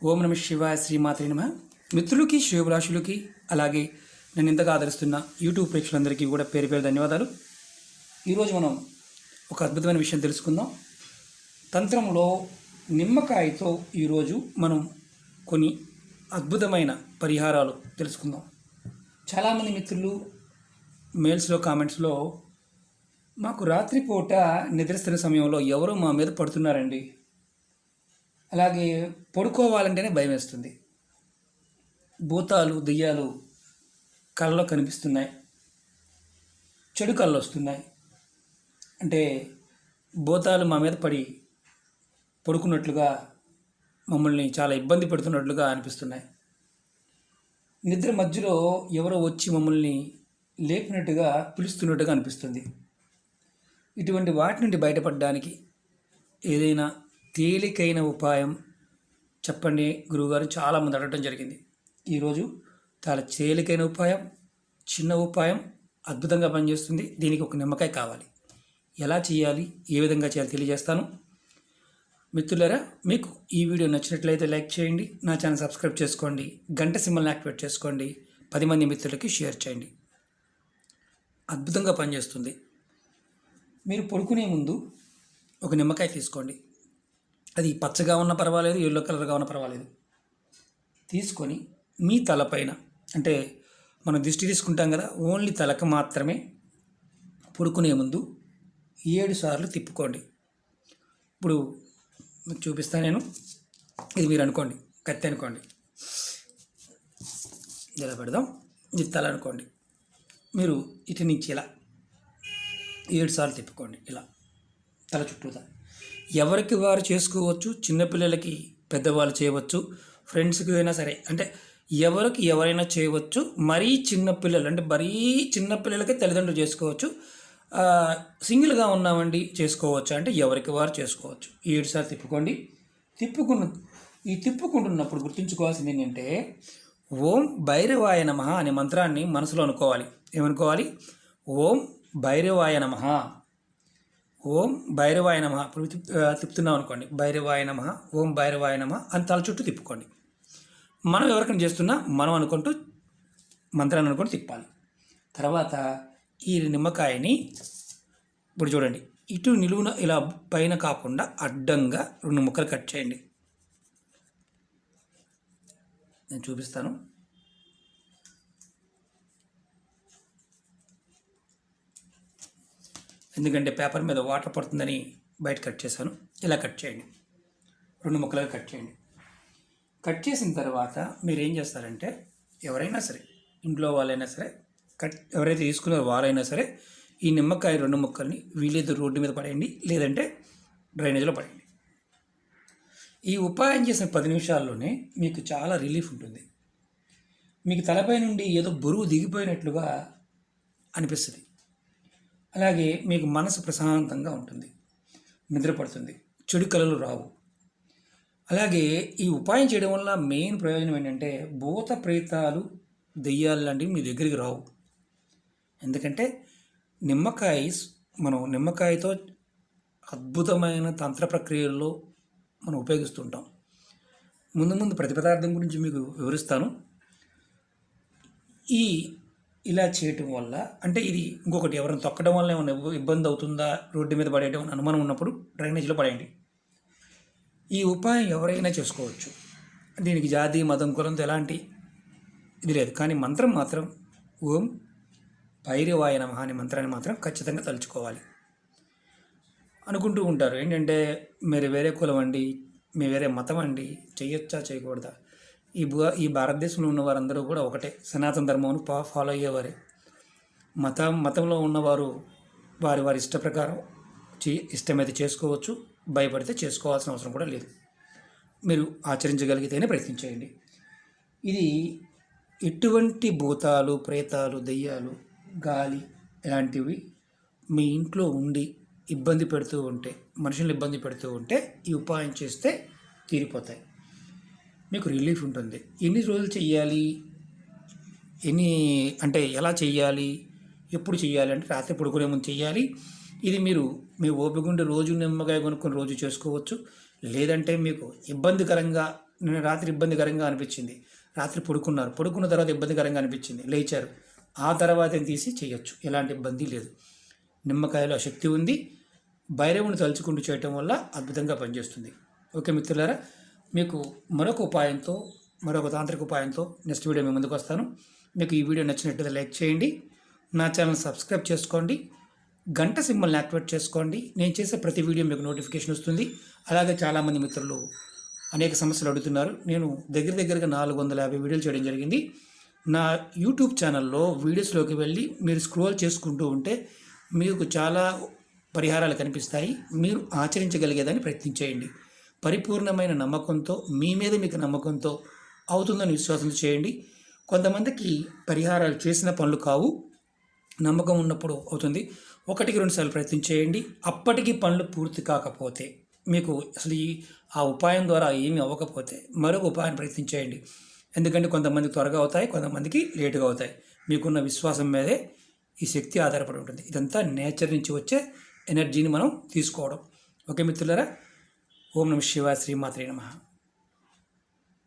ఓం నమ శివాయ శ్రీమాత్రే నమ. మిత్రులకి శ్రేయోభిలాషులకి అలాగే నన్ను ఇంతగా ఆదరిస్తున్న యూట్యూబ్ ప్రేక్షకులందరికీ కూడా పేరు పేరు ధన్యవాదాలు. ఈరోజు మనం ఒక అద్భుతమైన విషయం తెలుసుకుందాం. తంత్రంలో నిమ్మకాయతో ఈరోజు మనం కొన్ని అద్భుతమైన పరిహారాలు తెలుసుకుందాం. చాలామంది మిత్రులు మెయిల్స్లో కామెంట్స్లో మాకు రాత్రిపూట నిద్రిస్తున్న సమయంలో ఎవరో మా మీద పడుతున్నారండి, అలాగే పడుకోవాలంటేనే భయం వేస్తుంది, భూతాలు దెయ్యాలు కళ్ళలో కనిపిస్తున్నాయి, చెడు కళ్ళు వస్తున్నాయి, అంటే భూతాలు మా మీద పడి పడుకున్నట్లుగా మమ్మల్ని చాలా ఇబ్బంది పెడుతున్నట్లుగా అనిపిస్తున్నాయి, నిద్ర మధ్యలో ఎవరో వచ్చి మమ్మల్ని లేపినట్టుగా పిలుస్తున్నట్టుగా అనిపిస్తుంది. ఇటువంటి వాటి నుండి బయటపడడానికి ఏదైనా తేలికైన ఉపాయం చెప్పండి గురువుగారు, చాలామంది అడగడం జరిగింది. ఈరోజు చాలా తేలికైన ఉపాయం, చిన్న ఉపాయం, అద్భుతంగా పనిచేస్తుంది. దీనికి ఒక నిమ్మకాయ కావాలి. ఎలా చేయాలి, ఏ విధంగా చేయాలి తెలియజేస్తాను. మిత్రులారా, మీకు ఈ వీడియో నచ్చినట్లయితే లైక్ చేయండి, నా ఛానల్ సబ్స్క్రైబ్ చేసుకోండి, గంట సింబల్ని యాక్టివేట్ చేసుకోండి, 10 మంది మిత్రులకి షేర్ చేయండి. అద్భుతంగా పనిచేస్తుంది. మీరు పడుకునే ముందు ఒక నిమ్మకాయ తీసుకోండి. అది పచ్చగా ఉన్న పర్వాలేదు, ఎల్లో కలర్గా ఉన్న పర్వాలేదు. తీసుకొని మీ తలపైన, అంటే మనం దిష్టి తీసుకుంటాం కదా, ఓన్లీ తలకు మాత్రమే పడుకునే ముందు 7 సార్లు తిప్పుకోండి. ఇప్పుడు మీకు చూపిస్తాను నేను. ఇది మీరు అనుకోండి, కత్తి అనుకోండి, ఇలా పెడదాం. ఇది తల అనుకోండి. మీరు ఇటు నుంచి ఇలా 7 సార్లు తిప్పుకోండి, ఇలా తల చుట్టూతా. ఎవరికి వారు చేసుకోవచ్చు, చిన్నపిల్లలకి పెద్దవాళ్ళు చేయవచ్చు, ఫ్రెండ్స్కి అయినా సరే, అంటే ఎవరికి ఎవరైనా చేయవచ్చు. మరీ చిన్నపిల్లలు అంటే మరీ చిన్నపిల్లలకి తల్లిదండ్రులు చేసుకోవచ్చు. సింగిల్గా ఉన్నామండి చేసుకోవచ్చు, అంటే ఎవరికి వారు చేసుకోవచ్చు. 7 సార్లు తిప్పుకోండి. తిప్పుకుంటున్నప్పుడు గుర్తుంచుకోవాల్సింది ఏంటంటే, ఓం భైరవాయ నమః అనే మంత్రాన్ని మనసులో అనుకోవాలి. ఏమనుకోవాలి? ఓం భైరవాయ నమః, ఓం భైరవాయ నమః. ఇప్పుడు తిప్పుతున్నాం అనుకోండి, భైరవాయ నమః, ఓం భైరవాయ నమః అని తల చుట్టూ తిప్పుకోండి. మనం ఎవరికైనా చేస్తున్నా మనం అనుకుంటూ మంత్రాన్ని అనుకుంటూ తిప్పాలి. తర్వాత ఈ నిమ్మకాయని ఇప్పుడు చూడండి, ఇటు నిలువున ఇలా పైన కాకుండా అడ్డంగా 2 ముక్కలు కట్ చేయండి. నేను చూపిస్తాను. ఎందుకంటే పేపర్ మీద వాటర్ పడుతుందని బయట కట్ చేశాను. ఇలా కట్ చేయండి, 2 ముక్కలుగా కట్ చేయండి. కట్ చేసిన తర్వాత మీరు ఏం చేస్తారంటే, ఎవరైనా సరే, ఇంట్లో వాళ్ళైనా సరే, ఎవరైతే తీసుకున్నారో వారైనా సరే, ఈ నిమ్మకాయ 2 ముక్కల్ని వీలైతే రోడ్డు మీద పడేయండి, లేదంటే డ్రైనేజ్లో పడేయండి. ఈ ఉపాయం చేసిన 10 నిమిషాల్లోనే మీకు చాలా రిలీఫ్ ఉంటుంది. మీకు తలపై నుండి ఏదో బరువు దిగిపోయినట్లుగా అనిపిస్తుంది. అలాగే మీకు మనసు ప్రశాంతంగా ఉంటుంది, నిద్రపడుతుంది, చెడు కలలు రావు. అలాగే ఈ ఉపాయం చేయడం వల్ల మెయిన్ ప్రయోజనం ఏంటంటే, భూత ప్రేతాలు దెయ్యాలు లాంటివి మీ దగ్గరికి రావు. ఎందుకంటే మనం నిమ్మకాయతో అద్భుతమైన తంత్ర ప్రక్రియల్లో మనం ఉపయోగిస్తుంటాం. ముందు ప్రతి పదార్థం గురించి మీకు వివరిస్తాను. ఇలా చేయటం వల్ల, అంటే ఇది ఇంకొకటి, ఎవరైనా తొక్కడం వల్ల ఏమైనా ఇబ్బంది అవుతుందా, రోడ్డు మీద పడేయడం అనుమానం ఉన్నప్పుడు డ్రైనేజీలో పడేయండి. ఈ ఉపాయం ఎవరైనా చేసుకోవచ్చు. దీనికి జాతి, మతం, కులంతో ఎలాంటి ఇది లేదు. కానీ మంత్రం మాత్రం ఓం భైరవాయ నమః అనే మంత్రాన్ని మాత్రం ఖచ్చితంగా తలుచుకోవాలి. అనుకుంటూ ఉంటారు ఏంటంటే, మీరు వేరే కులం అండి, మీ వేరే మతం అండి, చేయొచ్చా చేయకూడదా? ఈ భారతదేశంలో ఉన్న వారందరూ కూడా ఒకటే, సనాతన ధర్మం ఫాలో అయ్యేవారే. మతంలో ఉన్నవారు వారి ఇష్ట ప్రకారం ఇష్టమైతే చేసుకోవచ్చు, భయపడితే చేసుకోవాల్సిన అవసరం కూడా లేదు. మీరు ఆచరించగలిగితేనే ప్రయత్నించేయండి. ఇది ఎటువంటి భూతాలు, ప్రేతాలు, దెయ్యాలు, గాలి ఇలాంటివి మీ ఇంట్లో ఉండి ఇబ్బంది పెడుతూ ఉంటే, మనుషులు ఇబ్బంది పెడుతూ ఉంటే ఈ ఉపాయం చేస్తే తీరిపోతాయి. మీకు రిలీఫ్ ఉంటుంది. ఎన్ని రోజులు చెయ్యాలి, అంటే ఎలా చెయ్యాలి, ఎప్పుడు చెయ్యాలి అంటే రాత్రి పడుకునే ముందు చెయ్యాలి. ఇది మీరు మీ ఓపిక ఉండి రోజు నిమ్మకాయ కొనుక్కొని రోజు చేసుకోవచ్చు. లేదంటే మీకు ఇబ్బందికరంగా నిన్న రాత్రి ఇబ్బందికరంగా అనిపించింది, రాత్రి పడుకున్న తర్వాత ఇబ్బందికరంగా అనిపించింది, లేచారు, ఆ తర్వాత తీసి చేయొచ్చు, ఎలాంటి ఇబ్బంది లేదు. నిమ్మకాయలో శక్తి ఉంది. భైరవుని తలుచుకుంటూ చేయటం వల్ల అద్భుతంగా పనిచేస్తుంది. ఓకే మిత్రులారా, మీకు మరొక తాంత్రిక ఉపాయంతో నెక్స్ట్ వీడియో మీ ముందుకు వస్తాను. మీకు ఈ వీడియో నచ్చినట్లయితే లైక్ చేయండి, నా ఛానల్ సబ్స్క్రైబ్ చేసుకోండి, గంట సింబల్ని యాక్టివేట్ చేసుకోండి. నేను చేసే ప్రతి వీడియో మీకు నోటిఫికేషన్ వస్తుంది. అలాగే చాలామంది మిత్రులు అనేక సమస్యలు అడుగుతున్నారు. నేను దగ్గరగా 450 వీడియోలు చేయడం జరిగింది. నా యూట్యూబ్ ఛానల్లో వీడియోస్లోకి వెళ్ళి మీరు స్క్రోల్ చేసుకుంటూ ఉంటే మీకు చాలా పరిహారాలు కనిపిస్తాయి. మీరు ఆచరించగలిగేదాన్ని ప్రయత్నించేయండి. పరిపూర్ణమైన నమ్మకంతో, మీ మీద మీకు నమ్మకంతో అవుతుందని విశ్వాసంతో చేయండి. కొంతమందికి పరిహారాలు చేసిన పనులు కావు, నమ్మకం ఉన్నప్పుడు అవుతుంది. 1-2 సార్లు ప్రయత్నం చేయండి. అప్పటికి పనులు పూర్తి కాకపోతే, మీకు అసలు ఆ ఉపాయం ద్వారా ఏమీ అవ్వకపోతే మరొక ఉపాయం ప్రయత్నించేయండి. ఎందుకంటే కొంతమంది త్వరగా అవుతాయి, కొంతమందికి లేటుగా అవుతాయి. మీకున్న విశ్వాసం మీదే ఈ శక్తి ఆధారపడి ఉంటుంది. ఇదంతా నేచర్ నుంచి వచ్చే ఎనర్జీని మనం తీసుకోవడం. ఓకే మిత్రులారా, ఓం నమః శివాయ, శ్రీమాత్రే నమః.